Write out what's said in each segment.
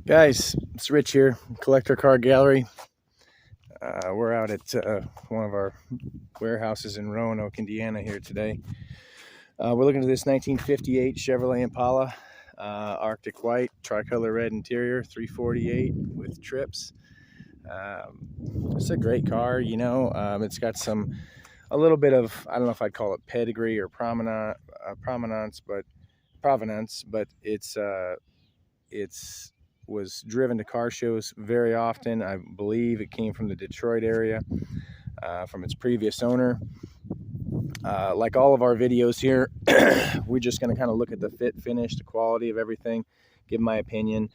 Guys, it's Rich here, Collector Car Gallery. We're out at one of our warehouses in Roanoke, Indiana here today. We're looking at this 1958 Chevrolet Impala, Arctic White, tricolor red interior, 348 with trips. It's a great car, you know. It's got a little bit of, I don't know if I'd call it pedigree or provenance, but it's was driven to car shows very often. I believe it came from the Detroit area, from its previous owner. Like all of our videos here, we're just going to kind of look at the fit, finish, the quality of everything, give my opinion.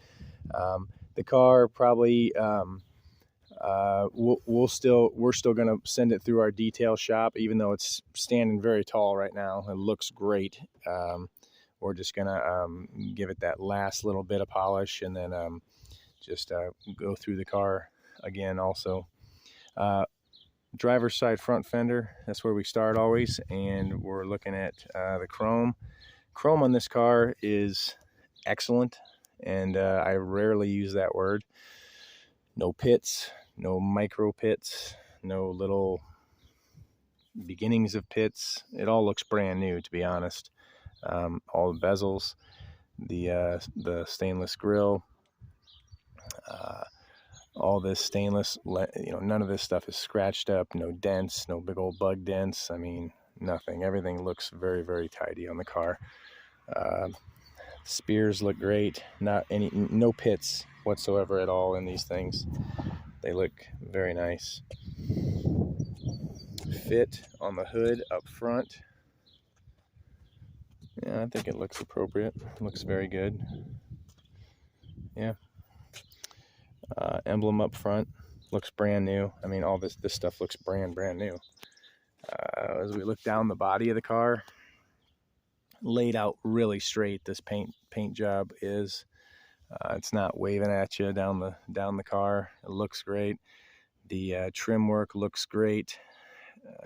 The car probably we're still going to send it through our detail shop, even though it's standing very tall right now. It looks great. We're just gonna give it that last little bit of polish, and then just go through the car again. Also, driver's side front fender, that's where we start always, and we're looking at the chrome. Chrome on this car is excellent, and I rarely use that word. No pits, no micro pits, no little beginnings of pits. It all looks brand new, to be honest. All the bezels, the stainless grill, all this stainless, none of this stuff is scratched up, no dents, no big old bug dents. I mean, nothing. Everything looks very, very tidy on the car. Spears look great. No pits whatsoever at all in these things. They look very nice. Fit on the hood up front. Yeah, I think it looks appropriate. It looks very good. Yeah. Emblem up front looks brand new. I mean, all this stuff looks brand new. As we look down the body of the car, laid out really straight. This paint job is. It's not waving at you down the car. It looks great. The trim work looks great.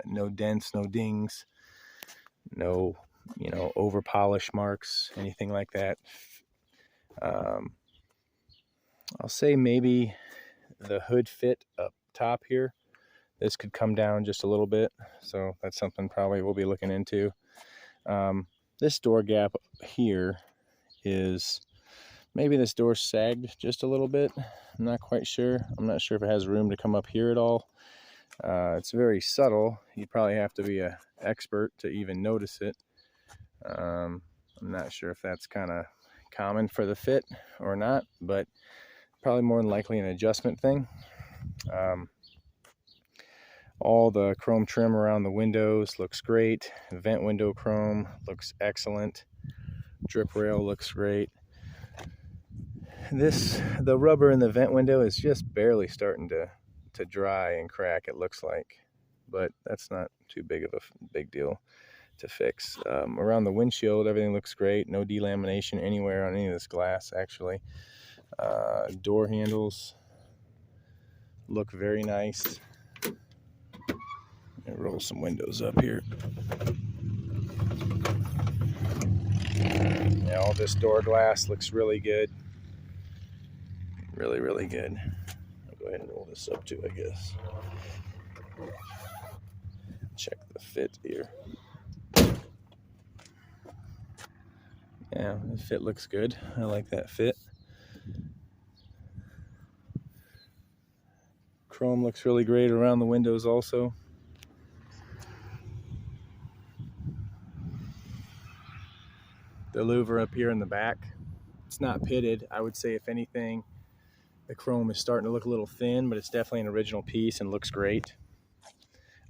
No dents, no dings, no over polish marks, anything like that. I'll say maybe the hood fit up top here, this could come down just a little bit, so that's something probably we'll be looking into. This door gap here is, maybe this door sagged just a little bit. I'm not quite sure. I'm not sure if it has room to come up here at all. It's very subtle. You probably have to be an expert to even notice it. I'm not sure if that's kind of common for the fit or not, but probably more than likely an adjustment thing. All the chrome trim around the windows looks great. Vent window chrome looks excellent. Drip rail looks great. The rubber in the vent window is just barely starting to dry and crack, it looks like, but that's not too big of a big deal to fix. Around the windshield, everything looks great. No delamination anywhere on any of this glass, actually. Door handles look very nice. Let me roll some windows up here. Yeah, all this door glass looks really good. Really, really good. I'll go ahead and roll this up too, I guess. Check the fit here. Yeah, the fit looks good. I like that fit. Chrome looks really great around the windows also. The louver up here in the back, it's not pitted. I would say, if anything, the chrome is starting to look a little thin, but it's definitely an original piece and looks great.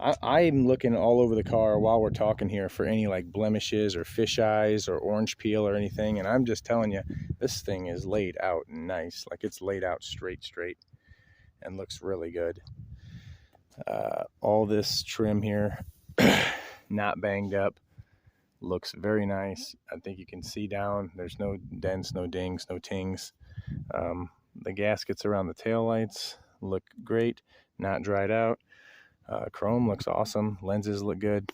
I'm looking all over the car while we're talking here for any like blemishes or fish eyes or orange peel or anything, and I'm just telling you, this thing is laid out nice. Like, it's laid out straight and looks really good. All this trim here, not banged up, looks very nice. I think you can see down, there's no dents, no dings, no tings. The gaskets around the taillights look great, not dried out. Chrome looks awesome. Lenses look good.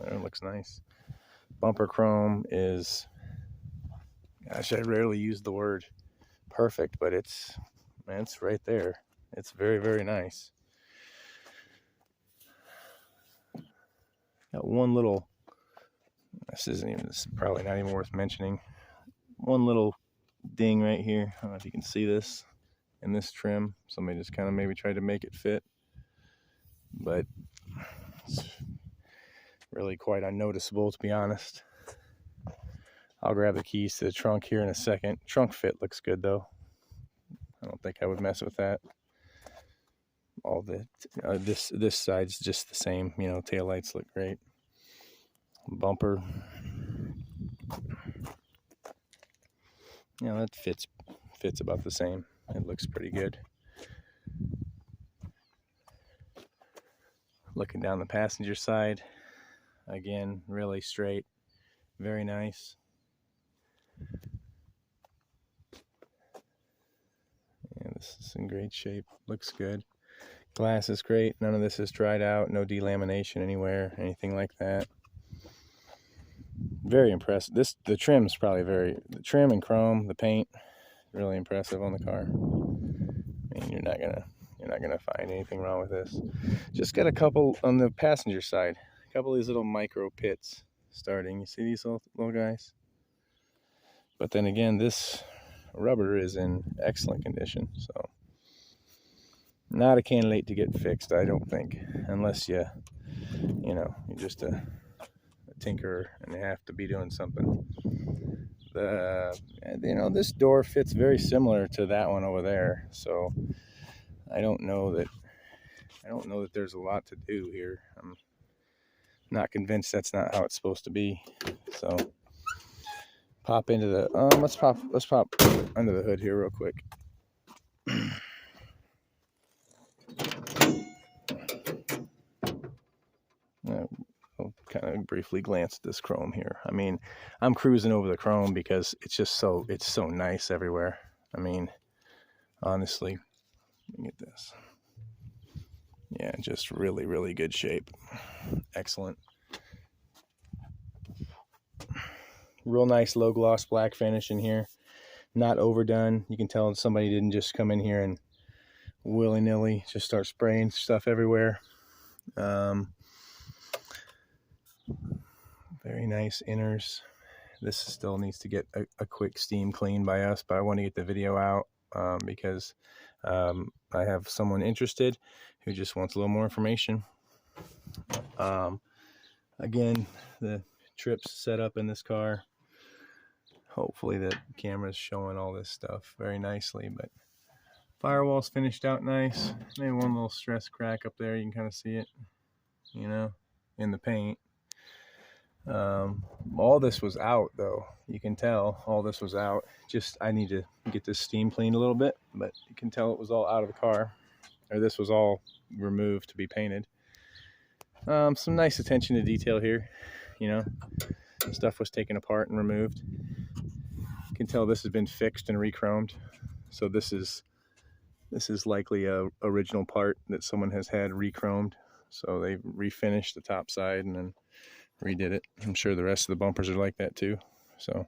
It looks nice. Bumper chrome is, gosh, I rarely use the word perfect, but it's right there. It's very, very nice. Got one little, this is probably not even worth mentioning. One little ding right here. I don't know if you can see this in this trim. Somebody just kind of maybe tried to make it fit, but it's really quite unnoticeable, to be honest. I'll grab the keys to the trunk here in a second. Trunk fit looks good though. I don't think I would mess with that. All the this side's just the same, you know. Taillights look great. Bumper, you know, that fits about the same. It looks pretty good. Looking down the passenger side, again, really straight, very nice. Yeah, this is in great shape. Looks good. Glass is great. None of this is dried out. No delamination anywhere, anything like that. Very impressive. The trim's probably the trim and chrome, the paint, really impressive on the car. I mean, you're not gonna find anything wrong with this. Just got a couple on the passenger side. A couple of these little micro pits starting. You see these little guys? But then again, this rubber is in excellent condition, so not a candidate to get fixed, I don't think, unless you're just a tinkerer and you have to be doing something. This door fits very similar to that one over there, so I don't know that there's a lot to do here. I'm not convinced that's not how it's supposed to be. So pop into the let's pop under the hood here real quick. I'll kind of briefly glance at this chrome here. I mean, I'm cruising over the chrome because it's so nice everywhere. I mean, honestly, let me get this. Yeah, just really, really good shape. Excellent. Real nice low gloss black finish in here. Not overdone. You can tell somebody didn't just come in here and willy-nilly just start spraying stuff everywhere. Very nice inners. This still needs to get a quick steam clean by us, but I want to get the video out because I have someone interested who just wants a little more information. Again, the trips set up in this car. Hopefully the camera's showing all this stuff very nicely, but firewall's finished out nice. Maybe one little stress crack up there. You can kind of see it, in the paint. All this was out though. You can tell all this was out. Just, I need to get this steam cleaned a little bit, but you can tell it was all out of the car, or this was all removed to be painted. Some nice attention to detail here. Stuff was taken apart and removed. You can tell this has been fixed and re-chromed. So this is likely a original part that someone has had re-chromed. So they refinished the top side and then redid it. I'm sure the rest of the bumpers are like that too. So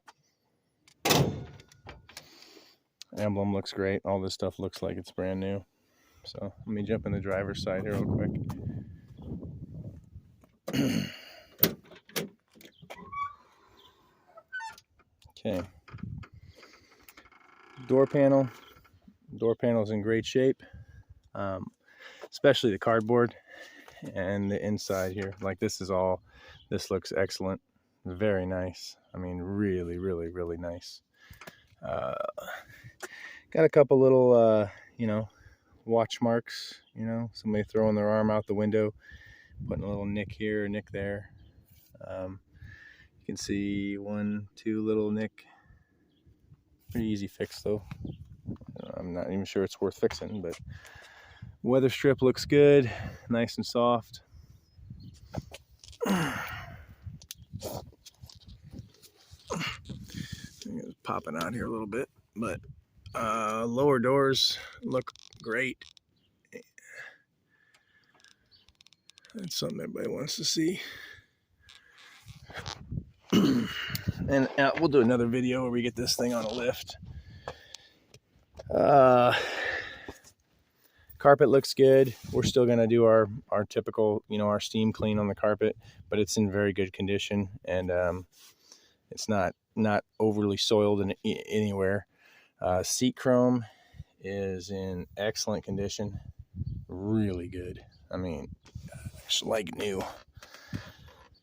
emblem looks great. All this stuff looks like it's brand new. So let me jump in the driver's side here real quick. Okay. Door panel is in great shape, especially the cardboard and the inside here. Like this looks excellent. Very nice. I mean, really, really, really nice. Got a couple little, watch marks, somebody throwing their arm out the window, putting a little nick here, nick there. You can see 1, 2 little nick. Pretty easy fix though. I'm not even sure it's worth fixing, but weather strip looks good, nice and soft. It's popping out here a little bit, but lower doors look great. That's something everybody wants to see. And we'll do another video where we get this thing on a lift. Carpet looks good. We're still gonna do our typical, our steam clean on the carpet, but it's in very good condition, and it's not overly soiled anywhere. Seat chrome is in excellent condition, really good. I mean, it's like new.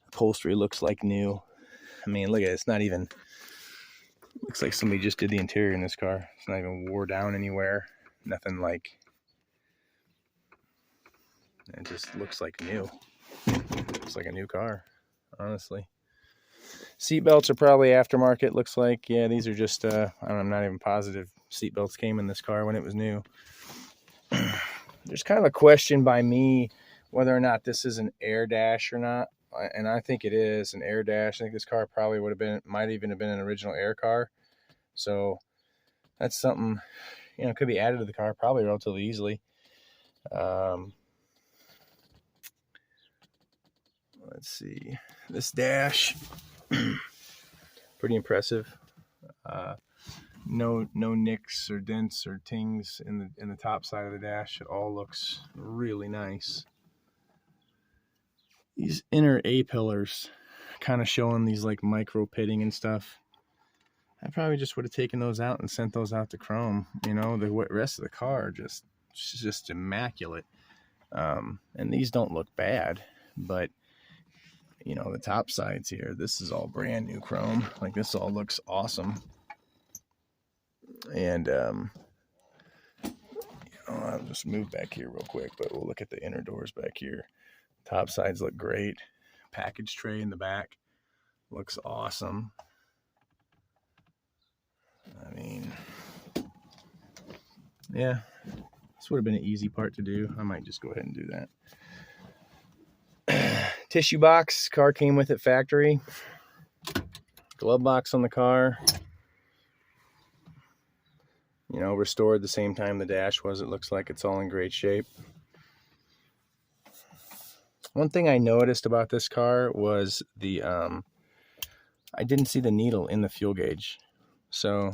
Upholstery looks like new. I mean, look at it. It's not even. Looks like somebody just did the interior in this car. It's not even wore down anywhere. Nothing like. It just looks like new. Looks like a new car, honestly. Seat belts are probably aftermarket. Looks like, yeah, these are just. I'm not even positive seat belts came in this car when it was new. There's kind of a question by me whether or not this is an air dash or not, and I think it is an air dash. I think this car probably might even have been an original air car. So that's something, could be added to the car probably relatively easily. Let's see, this dash, pretty impressive. No nicks or dents or tings in the top side of the dash. It all looks really nice. These inner A-pillars kind of showing these like micro pitting and stuff. I probably just would have taken those out and sent those out to chrome. The rest of the car just immaculate. And these don't look bad, but the top sides here, this is all brand new chrome. Like, this all looks awesome. And I'll just move back here real quick, but we'll look at the inner doors back here. Top sides look great. Package tray in the back looks awesome. I mean, yeah, this would have been an easy part to do. I might just go ahead and do that. Tissue box, car came with it factory. Glove box on the car. Restored the same time the dash was. It looks like it's all in great shape. One thing I noticed about this car was I didn't see the needle in the fuel gauge. So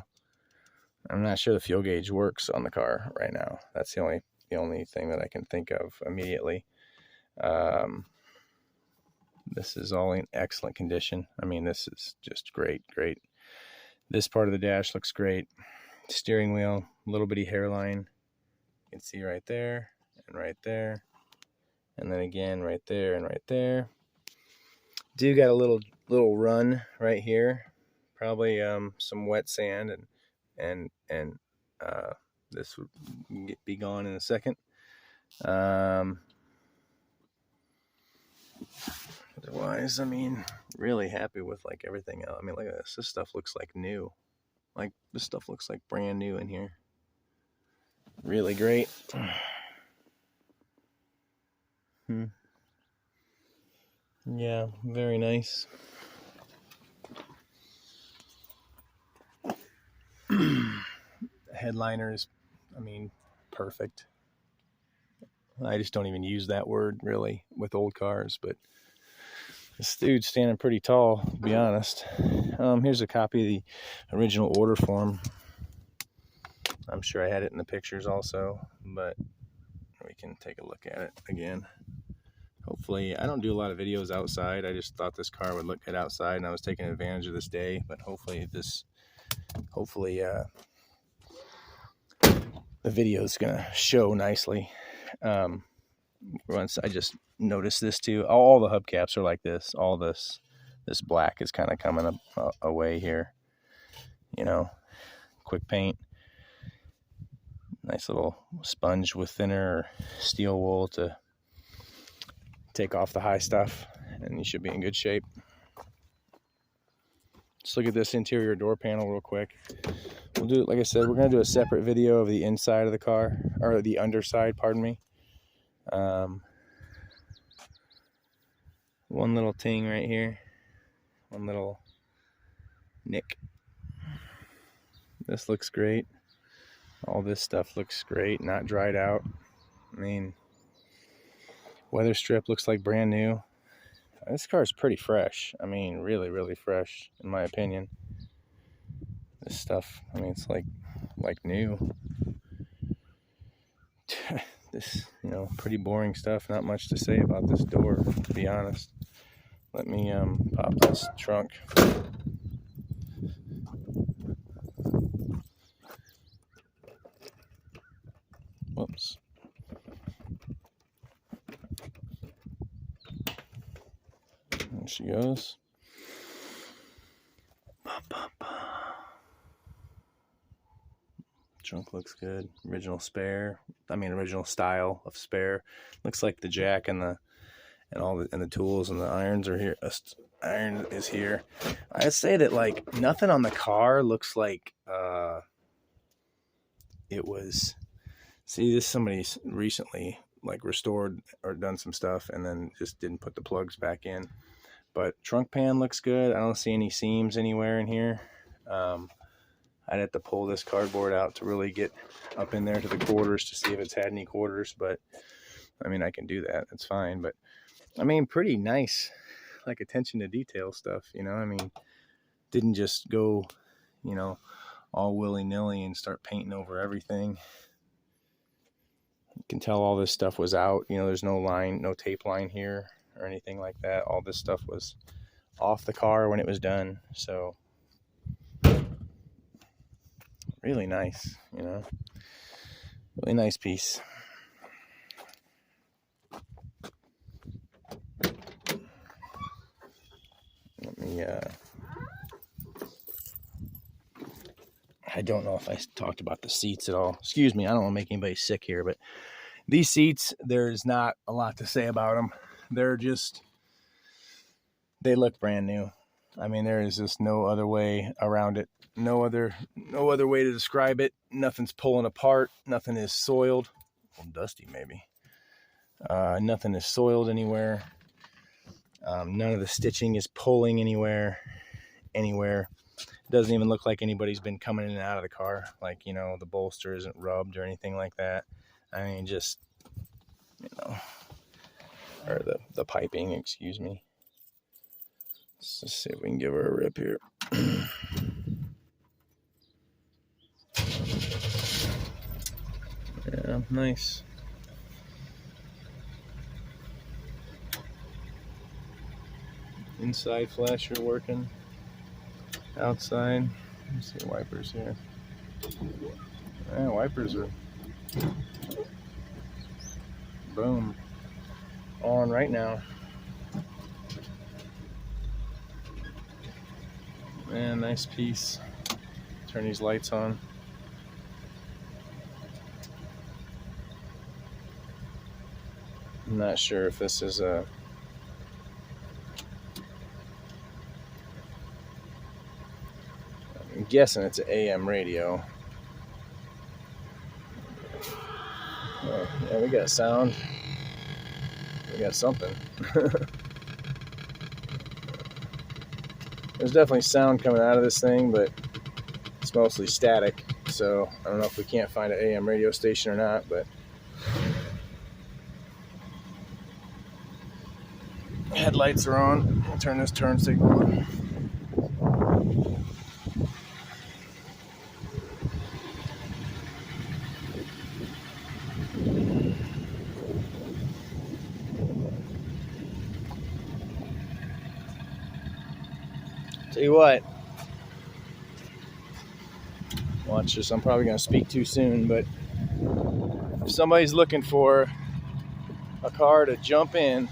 I'm not sure the fuel gauge works on the car right now. That's the only thing that I can think of immediately. This is all in excellent condition. I mean, this is just great. This part of the dash looks great. Steering wheel, little bitty hairline. You can see right there and right there. And then again right there and right there. Do got a little run right here. Probably some wet sand, and this would be gone in a second. Otherwise, I mean, really happy with like everything else. I mean, look at this. This stuff looks like new. Like, this stuff looks like brand new in here. Really great. Yeah, very nice. Headliner is, I mean, perfect. I just don't even use that word really with old cars, but this dude's standing pretty tall, to be honest. Here's a copy of the original order form. I'm sure I had it in the pictures also, but we can take a look at it again. Hopefully, I don't do a lot of videos outside. I just thought this car would look good outside, and I was taking advantage of this day. But hopefully the video is gonna show nicely. Once I just noticed this too. All the hubcaps are like this. All this black is kind of coming away here. Quick paint. Nice little sponge with thinner or steel wool to take off the high stuff, and you should be in good shape. Let's look at this interior door panel real quick. We'll do, like I said, we're going to do a separate video of the inside of the car, or the underside, pardon me. One little ting right here. One little nick. This looks great. All this stuff looks great, not dried out. I mean, weather strip looks like brand new. This car is pretty fresh. I mean, really, really fresh, in my opinion. This stuff, I mean, it's like new. this, pretty boring stuff. Not much to say about this door, to be honest. Let me pop this trunk. Whoops. There she goes. Trunk looks good. Original style of spare. Looks like the jack and the tools and the irons are here. Iron is here. I'd say that like nothing on the car looks like it was. See, this somebody's recently like restored or done some stuff and then just didn't put the plugs back in. But trunk pan looks good. I don't see any seams anywhere in here. I'd have to pull this cardboard out to really get up in there to the quarters to see if it's had any quarters. But I mean, I can do that. That's fine. But I mean, pretty nice, like attention to detail stuff. I mean, didn't just go, all willy-nilly and start painting over everything. You can tell all this stuff was out. There's no tape line here or anything like that. All this stuff was off the car when it was done. So really nice, really nice piece. Let me, I don't know if I talked about the seats at all. Excuse me, I don't want to make anybody sick here, but these seats, there's not a lot to say about them. They look brand new. I mean, there is just no other way around it. No other way to describe it. Nothing's pulling apart. Nothing is soiled. Well, dusty maybe. Nothing is soiled anywhere. None of the stitching is pulling anywhere. Doesn't even look like anybody's been coming in and out of the car. Like, the bolster isn't rubbed or anything like that. I mean, just, or the piping, excuse me. Let's just see if we can give her a rip here. Yeah, nice. Inside flasher working. Outside. Let's see wipers here. Yeah, wipers are boom on right now. Man, nice piece. Turn these lights on. I'm not sure if this is a I'm guessing it's an AM radio. Oh, yeah, we got sound. We got something. There's definitely sound coming out of this thing, but it's mostly static. So I don't know if we can't find an AM radio station or not, but headlights are on. I'll turn this turn signal on. Tell you what, watch this. I'm probably going to speak too soon, but if somebody's looking for a car to jump in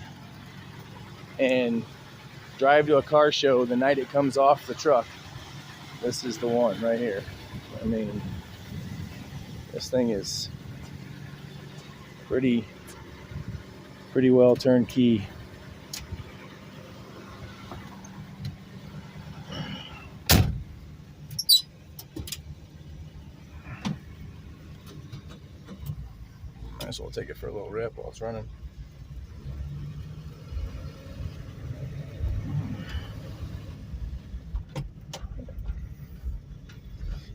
and drive to a car show the night it comes off the truck, this is the one right here. I mean, this thing is pretty well turnkey. Might as well take it for a little rip while it's running.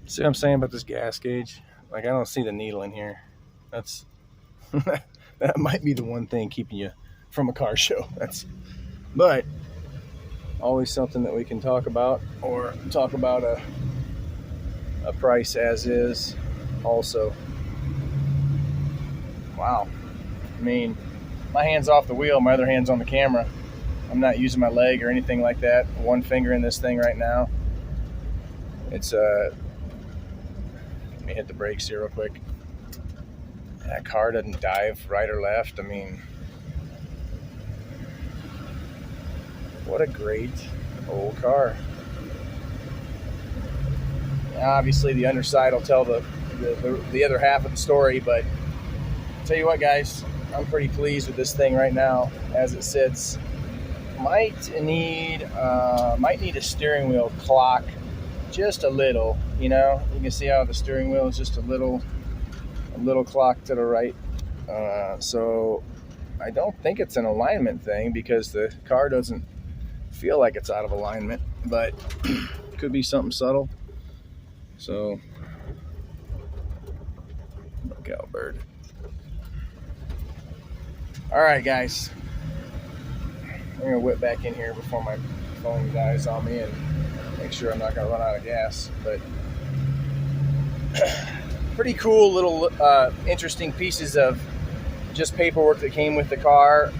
See what I'm saying about this gas gauge? Like, I don't see the needle in here. That's that might be the one thing keeping you from a car show. But always something that we can talk about, or talk about a price as is also. Wow. I mean, my hand's off the wheel, my other hand's on the camera. I'm not using my leg or anything like that. One finger in this thing right now. It's let me hit the brakes here real quick. That car doesn't dive right or left. I mean, what a great old car. Obviously, the underside will tell the other half of the story, but I'll tell you what, guys, I'm pretty pleased with this thing right now as it sits. Might need a steering wheel clock just a little. You know, you can see how the steering wheel is just a little clock to the right. So I don't think it's an alignment thing because the car doesn't feel like it's out of alignment, but could be something subtle. So look out, bird. All right, guys, I'm gonna whip back in here before my phone dies on me and make sure I'm not gonna run out of gas. But pretty cool little interesting pieces of just paperwork that came with the car.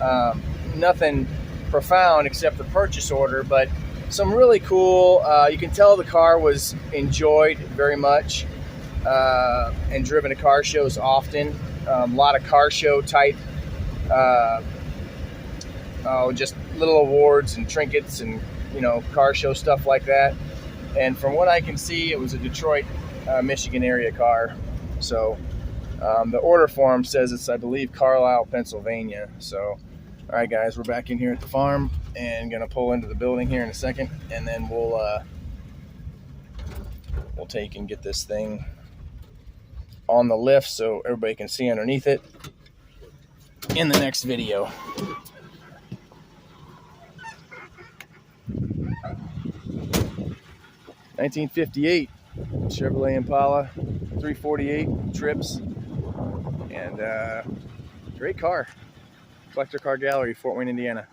Nothing profound except the purchase order, but some really cool, you can tell the car was enjoyed very much and driven to car shows often. A lot of car show type just little awards and trinkets and, you know, car show stuff like that. And from what I can see, it was a Detroit, Michigan area car. So the order form says it's, I believe, Carlisle, Pennsylvania. So, all right, guys, we're back in here at the farm and gonna pull into the building here in a second, and then we'll take and get this thing on the lift so everybody can see underneath it in the next video. '58 Chevrolet Impala 348 trips, and great car. Collector Car Gallery, Fort Wayne, Indiana.